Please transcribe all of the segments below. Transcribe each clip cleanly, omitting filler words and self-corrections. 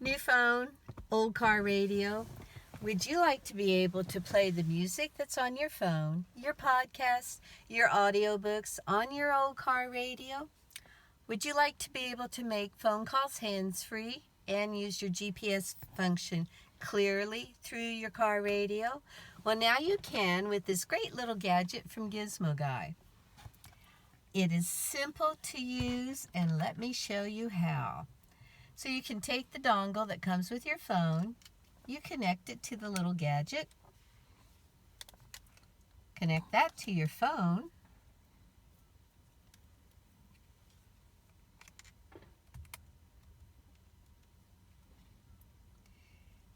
New phone, old car radio. Would you like to be able to play the music that's on your phone, your podcasts, your audiobooks on your old car radio? Would you like to be able to make phone calls hands-free and use your GPS function clearly through your car radio? Well, now you can with this great little gadget from Gizmo Guy. It is simple to use, and let me show you how. So you can take the dongle that comes with your phone, you connect it to the little gadget, connect that to your phone,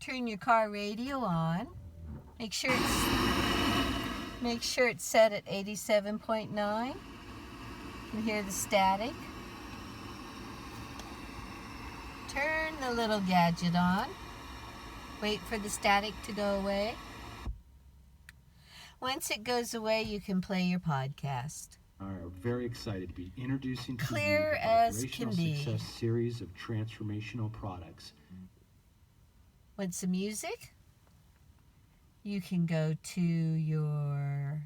turn your car radio on, make sure it's set at 87.9. You can hear the static. Turn the little gadget on. Wait for the static to go away. Once it goes away, you can play your podcast. Are very excited to be introducing to Clear you the as can Vibrational be. Success series of transformational products. Want some music? You can go to your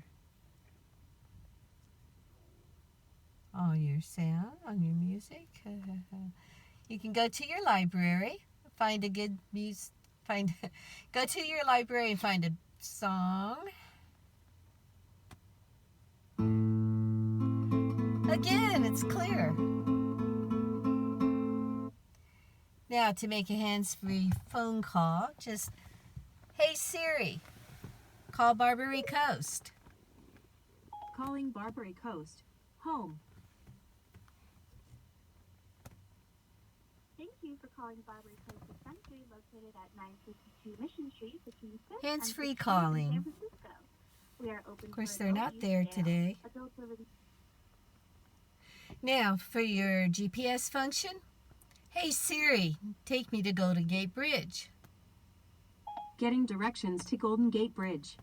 sound, on your music. You can go to your library, find a good go to your library and find a song. Again, it's clear. Now, to make a hands-free phone call, just, hey Siri, call Barbary Coast. Calling Barbary Coast. Home. Thank you for calling Barbary Coast Dispensary, located at 952 Mission Street, between 5th Hands-free and 6th calling. in San Francisco. We are open Of course, for they're adult not use there now. today. Adults over the Now, for your GPS function, hey Siri, take me to Golden Gate Bridge. Getting directions to Golden Gate Bridge.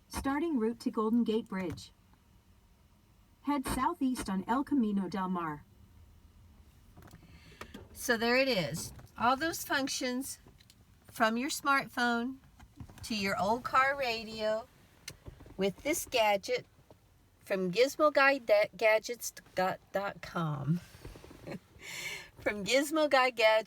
Starting route to Golden Gate Bridge. Head southeast on El Camino del Mar. So there it is. All those functions from your smartphone to your old car radio with this gadget from GizmoGuideGadgets.com. From Gizmo Guy Gadgets.